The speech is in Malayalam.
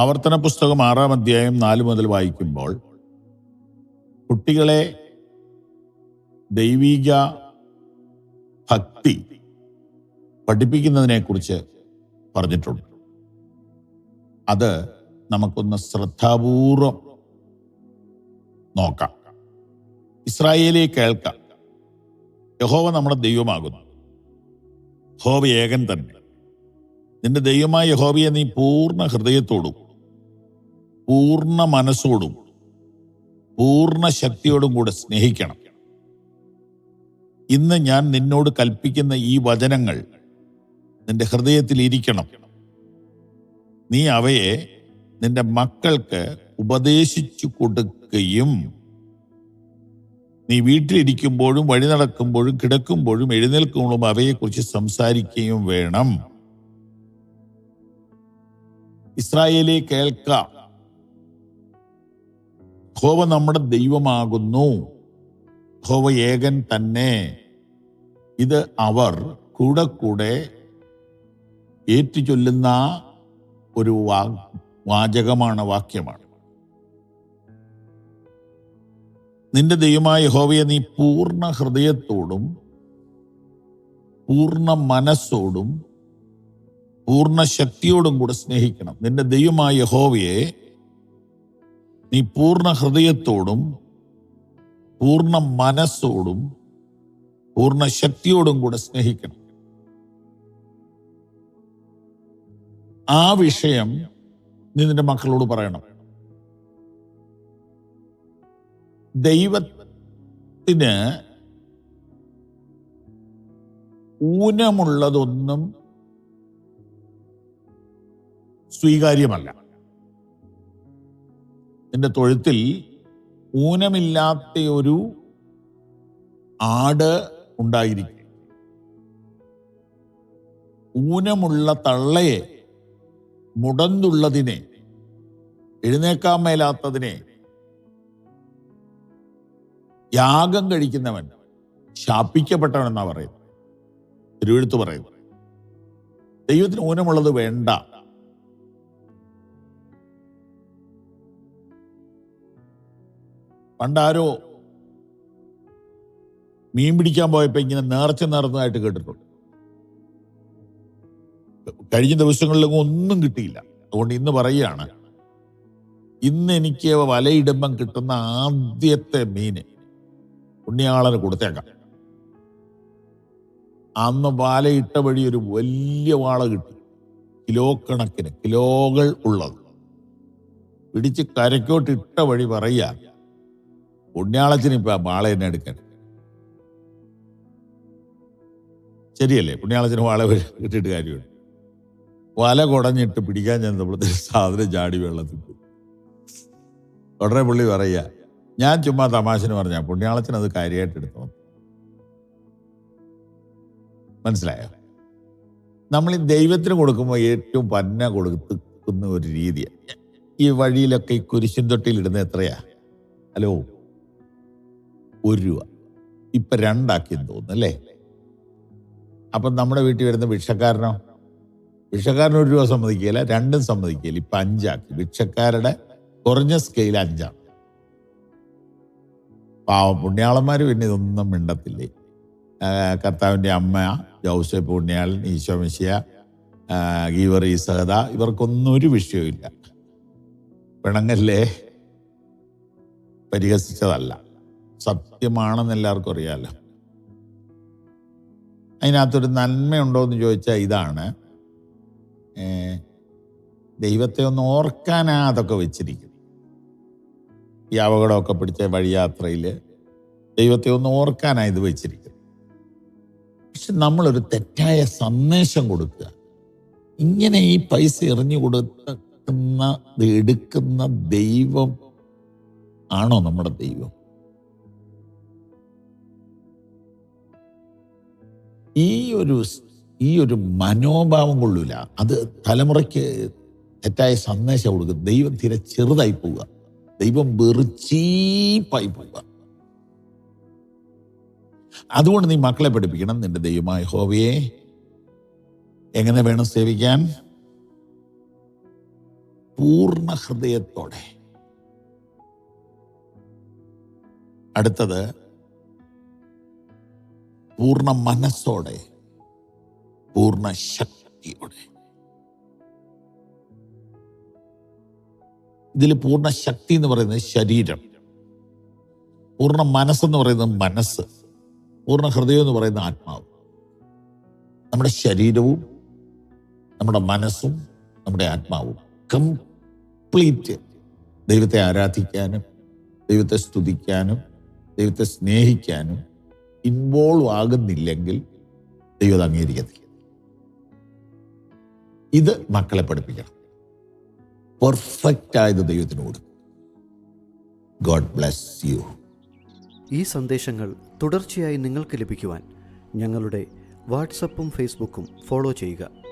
ആവർത്തന പുസ്തകം 6-ാം അധ്യായം 4 മുതൽ വായിക്കുമ്പോൾ കുട്ടികളെ ദൈവിക ഭക്തി പഠിപ്പിക്കുന്നതിനെക്കുറിച്ച് പറഞ്ഞിട്ടുണ്ട്. അത് നമുക്കൊന്ന് ശ്രദ്ധാപൂർവം നോക്കാം. ഇസ്രായേലേ കേൾക്കാം, യഹോവ നമ്മുടെ ദൈവമാകുന്നു, യഹോവ ഏകൻ തന്നെ. നിന്റെ ദൈവമായ യഹോവയെ നീ പൂർണ്ണ ഹൃദയത്തോടും പൂർണ്ണ മനസ്സോടും പൂർണ്ണ ശക്തിയോടും കൂടെ സ്നേഹിക്കണം. ഇന്ന് ഞാൻ നിന്നോട് കൽപ്പിക്കുന്ന ഈ വചനങ്ങൾ നിന്റെ ഹൃദയത്തിൽ ഇരിക്കണം. നീ അവയെ നിന്റെ മക്കൾക്ക് ഉപദേശിച്ചു കൊടുക്കുകയും നീ വീട്ടിലിരിക്കുമ്പോഴും വഴി നടക്കുമ്പോഴും കിടക്കുമ്പോഴും എഴുന്നേൽക്കുമ്പോഴും അവയെക്കുറിച്ച് സംസാരിക്കുകയും വേണം. ഇസ്രായേലേ കേൾക്കാം, യഹോവ നമ്മുടെ ദൈവമാകുന്നു, യഹോവ ഏകൻ തന്നെ. ഇത് അവർ കൂടെ കൂടെ ഏറ്റുചൊല്ലുന്ന ഒരു വാചകമാണ്, വാക്യമാണ്. നിന്റെ ദൈവമായ യഹോവയെ നീ പൂർണ്ണ ഹൃദയത്തോടും പൂർണ്ണ മനസ്സോടും പൂർണ്ണ ശക്തിയോടും കൂടെ സ്നേഹിക്കണം. നിന്റെ ദൈവമായ യഹോവയെ നീ പൂർണ്ണ ഹൃദയത്തോടും പൂർണ്ണ മനസ്സോടും പൂർണ്ണ ശക്തിയോടും കൂടെ സ്നേഹിക്കണം. ആ വിഷയം നീ നിന്റെ മക്കളോട് പറയണം. ദൈവത്തിന് ഊനമുള്ളതൊന്നും സ്വീകാര്യമല്ല. നിന്റെ തൊഴുത്തിൽ ഊനമില്ലാത്ത ഒരു ആട് ഉണ്ടായിരിക്കും. ഊനമുള്ള തള്ളയെ, മുടന്തുള്ളതിനെ, എഴുന്നേക്കാൻ മേലാത്തതിനെ യാഗം കഴിക്കുന്നവൻ ശാപിക്കപ്പെട്ടവൻ എന്നാ പറയുന്നത്, തിരുവെഴുത്ത് പറയുന്നത്. ദൈവത്തിന് ഊനമുള്ളത് വേണ്ട. പണ്ടാരോ മീൻ പിടിക്കാൻ പോയപ്പോ ഇങ്ങനെ നേർച്ച നേർന്നതായിട്ട് കേട്ടിട്ടുണ്ട്. കഴിഞ്ഞ ദിവസങ്ങളിലൊന്നും ഒന്നും കിട്ടിയില്ല. അതുകൊണ്ട് ഇന്ന് പറയുകയാണ്, ഇന്ന് എനിക്ക് വലയിടുമ്പം കിട്ടുന്ന ആദ്യത്തെ മീന് പുണ്യാളന് കൊടുത്തേക്കാം. അന്ന് വലയിട്ട വഴി ഒരു വലിയ വാള കിട്ടി, കിലോ കണക്കിന്, കിലോകൾ ഉള്ളത്. പിടിച്ച് കരക്കോട്ട് ഇട്ട വഴി പറയാ, പുണ്യാളത്തിന് ഇപ്പൊ വാള തന്നെ എടുക്കാൻ. ശരിയല്ലേ? പുണ്യാളത്തിന് വാള ഇട്ടിട്ട് കാര്യമുണ്ട്. വല കുടഞ്ഞിട്ട് പിടിക്കാൻ ചെന്നപ്പോഴത്തേക്ക് സാധനം ചാടി വെള്ളത്തിൽ പോയി. ഉടനെ പുള്ളി പറയുക, ഞാൻ ചുമ്മാ തമാശന് പറഞ്ഞ പുണ്യാളത്തിന് അത് കാര്യമായിട്ട് എടുത്തോ. മനസ്സിലായോ? നമ്മൾ ഈ ദൈവത്തിന് കൊടുക്കുമ്പോൾ ഏറ്റവും പന്ന കൊടുക്കുന്ന ഒരു രീതിയാണ്. ഈ വഴിയിലൊക്കെ ഈ കുരിശിൻ തൊട്ടിയിൽ ഇടുന്നത് എത്രയാ? ഹലോ, 1 രൂപ. ഇപ്പൊ 2 ആക്കിയെന്ന് തോന്നുന്നു അല്ലേ? അപ്പം നമ്മുടെ വീട്ടിൽ വരുന്ന ഭിക്ഷക്കാരനോ, ഭിക്ഷക്കാരന് 1 രൂപ സമ്മതിക്കുകയില്ല, 2ഉം സമ്മതിക്കുകയില്ല. ഇപ്പൊ 5 ആക്കി. ഭിക്ഷക്കാരുടെ കുറഞ്ഞ സ്കെയിൽ 5 ആണ്. പാവം പുണ്യാളന്മാർ പിന്നെ ഇതൊന്നും മിണ്ടത്തില്ലേ. കർത്താവിൻ്റെ അമ്മ ജൗസേപ്പ് പുണ്യാളൻ, ഈശോ മിശിഹ, ഗീവറീസ് സഹദ, ഇവർക്കൊന്നും ഒരു വിഷയമില്ല. പിണങ്ങല്ലേ, പരിഹസിച്ചതല്ല, സത്യമാണെന്ന് എല്ലാവർക്കും അറിയാമല്ലോ. അതിനകത്തൊരു നന്മയുണ്ടോ എന്ന് ചോദിച്ചാൽ ഇതാണ്, ദൈവത്തെ ഒന്ന് ഓർക്കാനാ അതൊക്കെ വെച്ചിരിക്കുന്നത്. ഈ അപകടമൊക്കെ പിടിച്ച വഴിയാത്രയിൽ ദൈവത്തെ ഒന്ന് ഓർക്കാനാ ഇത് വെച്ചിരിക്കുന്നത്. പക്ഷെ നമ്മളൊരു തെറ്റായ സന്ദേശം കൊടുക്കുക. ഇങ്ങനെ ഈ പൈസ എറിഞ്ഞു കൊടുക്കുന്ന എടുക്കുന്ന ദൈവം ആണോ നമ്മുടെ ദൈവം? ഈ ഒരു മനോഭാവം കൊള്ളൂല. അത് തലമുറയ്ക്ക് തെറ്റായ സന്ദേശം കൊടുക്കുക. ദൈവം തീരെ ചെറുതായി പോവുക, ദൈവം വെറുച്ചീപ്പായി പോവുക. അതുകൊണ്ട് നീ മക്കളെ പഠിപ്പിക്കണം, നിന്റെ ദൈവമായ യഹോവയെ എങ്ങനെ വേണം സേവിക്കാൻ? പൂർണ്ണ ഹൃദയത്തോടെ. അടുത്തത് പൂർണ്ണ മനസ്സോടെ, പൂർണ്ണ ശക്തിയോടെ. ഇതിൽ പൂർണ്ണ ശക്തി എന്ന് പറയുന്നത് ശരീരം, പൂർണ്ണ മനസ്സെന്ന് പറയുന്നത് മനസ്സ്, പൂർണ്ണ ഹൃദയം എന്ന് പറയുന്ന ആത്മാവ്. നമ്മുടെ ശരീരവും നമ്മുടെ മനസ്സും നമ്മുടെ ആത്മാവും കംപ്ലീറ്റ് ദൈവത്തെ ആരാധിക്കാനും ദൈവത്തെ സ്തുതിക്കാനും ദൈവത്തെ സ്നേഹിക്കാനും ഇൻവോൾവ് ആകുന്നില്ലെങ്കിൽ ദൈവം അത് അംഗീകരിക്കത്തില്ല. ഇത് മക്കളെ പഠിപ്പിക്കണം. പെർഫെക്റ്റ് ആയത് ദൈവത്തിന് കൊടുക്കും. God bless you. ഈ സന്ദേശങ്ങൾ തുടർച്ചയായി നിങ്ങൾക്ക് ലഭിക്കുവാൻ ഞങ്ങളുടെ വാട്സപ്പും ഫേസ്ബുക്കും ഫോളോ ചെയ്യുക.